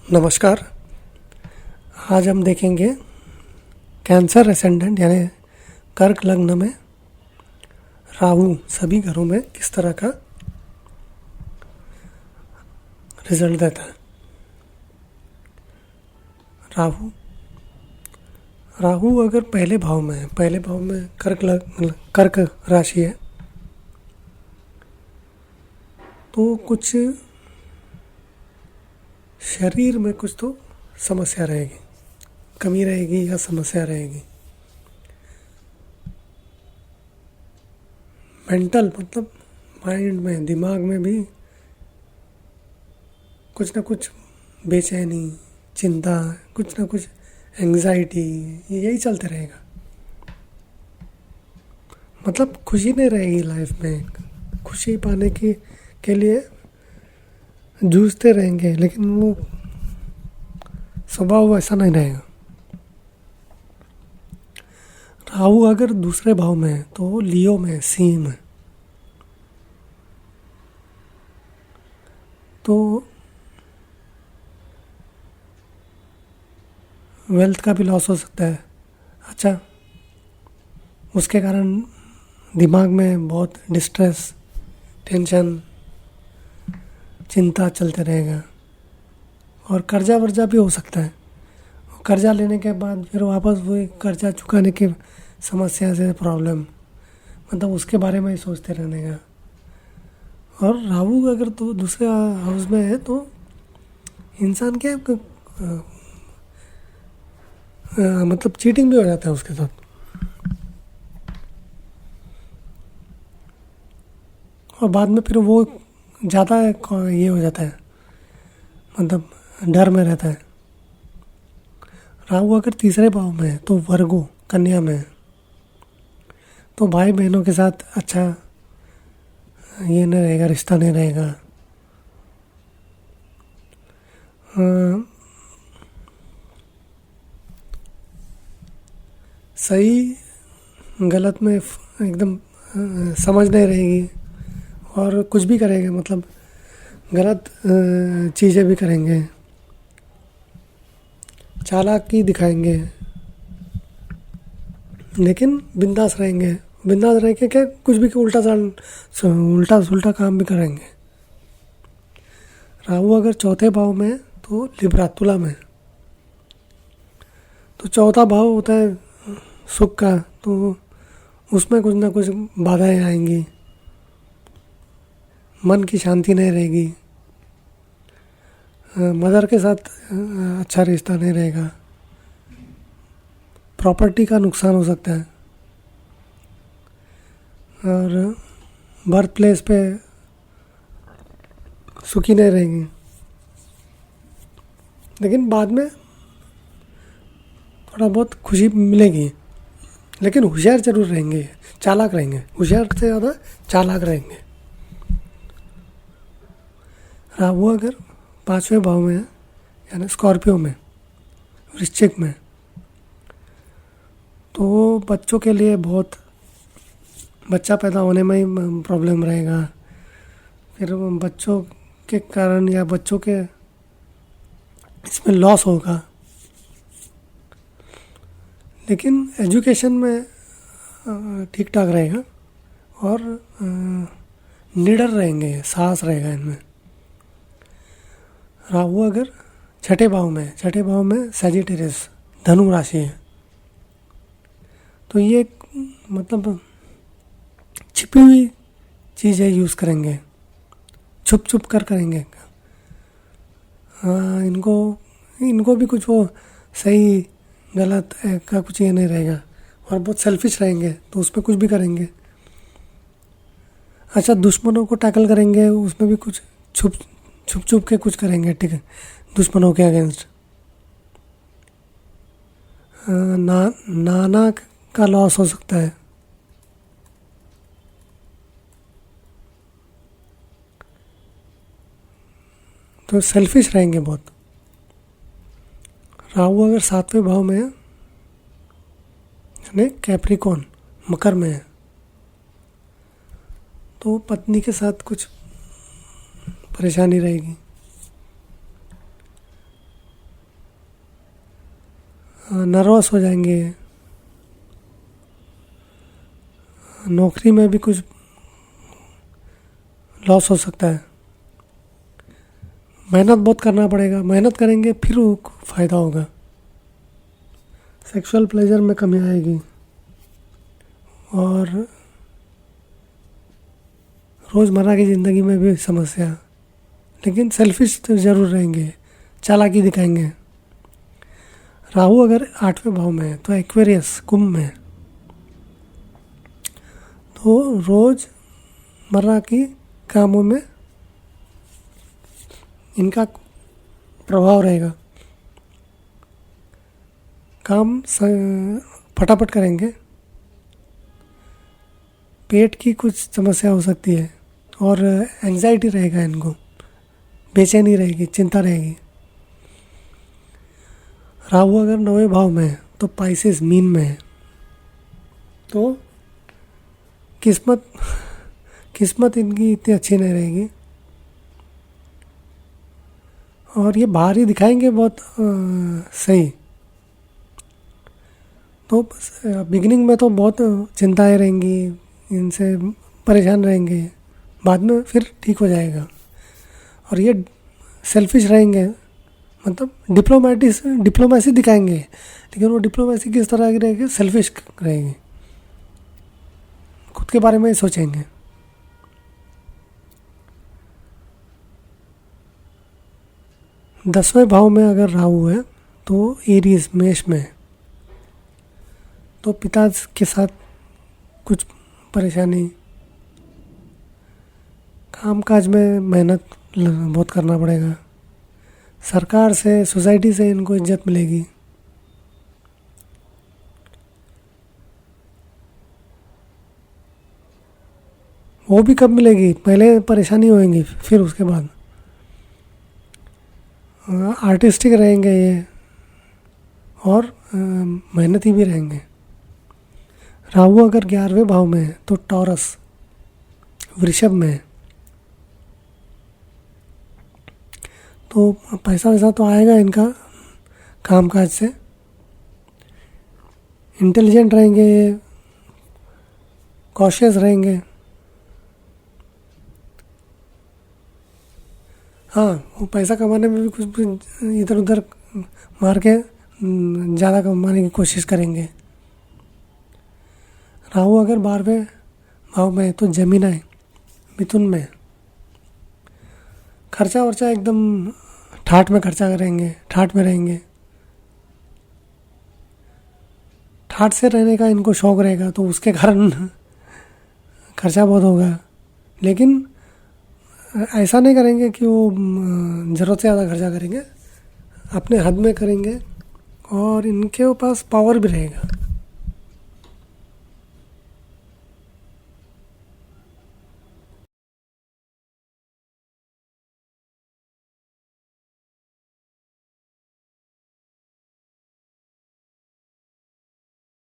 नमस्कार। आज हम देखेंगे कैंसर एसेंडेंट यानी कर्क लग्न में राहु सभी घरों में किस तरह का रिजल्ट देता है। राहु राहु अगर पहले भाव में है, पहले भाव में कर्क राशि है, तो कुछ शरीर में कुछ तो समस्या रहेगी, कमी रहेगी या समस्या रहेगी। मेंटल मतलब माइंड में, दिमाग में भी कुछ ना कुछ बेचैनी, चिंता, कुछ ना कुछ एंग्जाइटी, यही चलते रहेगा। मतलब खुशी नहीं रहेगी लाइफ में। खुशी पाने के लिए जूझते रहेंगे, लेकिन वो स्वभाव वैसा नहीं रहेगा। राहु अगर दूसरे भाव में है तो लियो में, सिंह में, तो वेल्थ का भी लॉस हो सकता है। अच्छा, उसके कारण दिमाग में बहुत डिस्ट्रेस, टेंशन, चिंता चलते रहेगा। और कर्जा वर्जा भी हो सकता है। कर्जा लेने के बाद फिर वापस वही कर्जा चुकाने की समस्या से प्रॉब्लम, मतलब उसके बारे में ही सोचते रहने का। और राहु अगर तो दूसरे हाउस में है तो इंसान के मतलब चीटिंग भी हो जाता है उसके साथ। और बाद में फिर वो ज़्यादा ये हो जाता है, मतलब डर में रहता है। राहु अगर तीसरे भाव में है तो वर्गो, कन्या में है, तो भाई बहनों के साथ अच्छा ये नहीं रहेगा, रिश्ता नहीं रहेगा। सही गलत में एकदम समझ नहीं रहेगी। और कुछ भी करेंगे, मतलब गलत चीज़ें भी करेंगे, चालाकी दिखाएंगे, लेकिन बिंदास रहेंगे। बिंदास रह के क्या, कुछ भी उल्टा सुल्टा काम भी करेंगे। राहु अगर चौथे भाव में है तो लिब्रा, तुला में, तो चौथा भाव होता है सुख का, तो उसमें कुछ ना कुछ बाधाएं आएंगी, मन की शांति नहीं रहेगी, मदर के साथ अच्छा रिश्ता नहीं रहेगा, प्रॉपर्टी का नुकसान हो सकता है, और बर्थ प्लेस पे सुखी नहीं रहेंगे। लेकिन बाद में थोड़ा बहुत खुशी मिलेगी, लेकिन होशियार जरूर रहेंगे, चालाक रहेंगे, होशियार से ज़्यादा चालाक रहेंगे। राहु अगर पाँचवें भाव में है यानी स्कॉर्पियो में, वृश्चिक में, तो बच्चों के लिए बहुत, बच्चा पैदा होने में ही प्रॉब्लम रहेगा। फिर बच्चों के कारण या बच्चों के इसमें लॉस होगा। लेकिन एजुकेशन में ठीक ठाक रहेगा। और निडर रहेंगे, साहस रहेगा इनमें। राहु अगर छठे भाव में, छठे भाव में सैजिटेरियस, धनु राशि है, तो ये मतलब छिपी हुई चीज़ें यूज़ करेंगे, छुप छुप कर करेंगे। हाँ, इनको इनको भी कुछ वो सही गलत का कुछ ये नहीं रहेगा। और बहुत सेल्फिश रहेंगे, तो उसमें कुछ भी करेंगे। अच्छा, दुश्मनों को टैकल करेंगे, उसमें भी कुछ छुप छुप छुप के कुछ करेंगे, ठीक है, दुश्मनों के अगेंस्ट। नाना का लॉस हो सकता है। तो सेल्फिश रहेंगे बहुत। राहु अगर सातवें भाव में है यानी कैप्रिकॉन, मकर में है, तो पत्नी के साथ कुछ परेशानी रहेगी। नर्वस हो जाएंगे, नौकरी में भी कुछ लॉस हो सकता है। मेहनत बहुत करना पड़ेगा, मेहनत करेंगे फिर वो फ़ायदा होगा। सेक्सुअल प्लेजर में कमी आएगी और रोज़मर्रा की ज़िंदगी में भी समस्या। लेकिन सेल्फिश तो ज़रूर रहेंगे, चालाकी दिखाएंगे। राहु अगर 8वें भाव में है तो एक्वेरियस कुंभ में, तो रोज़मर्रा की कामों में इनका प्रभाव रहेगा। काम फटाफट करेंगे, पेट की कुछ समस्या हो सकती है और एंजाइटी रहेगा इनको, बेचैनी रहेगी, चिंता रहेगी। राहु अगर 9वें भाव में है तो पाइसेस मीन में है, तो किस्मत इनकी इतनी अच्छी नहीं रहेगी और ये बाहर ही दिखाएंगे बहुत सही। तो बिगिनिंग में तो बहुत चिंताएं रहेंगी, इनसे परेशान रहेंगे, बाद में फिर ठीक हो जाएगा। और ये सेल्फिश रहेंगे, मतलब डिप्लोमेसी दिखाएंगे, लेकिन वो डिप्लोमेसी किस तरह की रहेगी, सेल्फिश रहेगी, खुद के बारे में ही सोचेंगे। दसवें भाव में अगर राहु है तो एरीज मेष में है, तो पिता के साथ कुछ परेशानी, कामकाज में मेहनत बहुत करना पड़ेगा, सरकार से, सोसाइटी से इनको इज्जत मिलेगी। वो भी कब मिलेगी, पहले परेशानी होएंगी फिर उसके बाद। आर्टिस्टिक रहेंगे ये और मेहनती भी रहेंगे। राहु अगर 11वें भाव में है तो टॉरस वृषभ में है, तो पैसा वैसा तो आएगा इनका कामकाज से। इंटेलिजेंट रहेंगे, कॉशियस रहेंगे। हाँ, वो पैसा कमाने में भी कुछ इधर उधर मार के ज़्यादा कमाने की कोशिश करेंगे। राहु अगर 12वें भाव में है तो जमीनाएँ मिथुन में, खर्चा वर्चा एकदम ठाठ में खर्चा करेंगे, ठाठ में रहेंगे। ठाठ से रहने का इनको शौक रहेगा, तो उसके कारण खर्चा बहुत होगा। लेकिन ऐसा नहीं करेंगे कि वो ज़रूरत से ज़्यादा खर्चा करेंगे, अपने हद में करेंगे और इनके पास पावर भी रहेगा।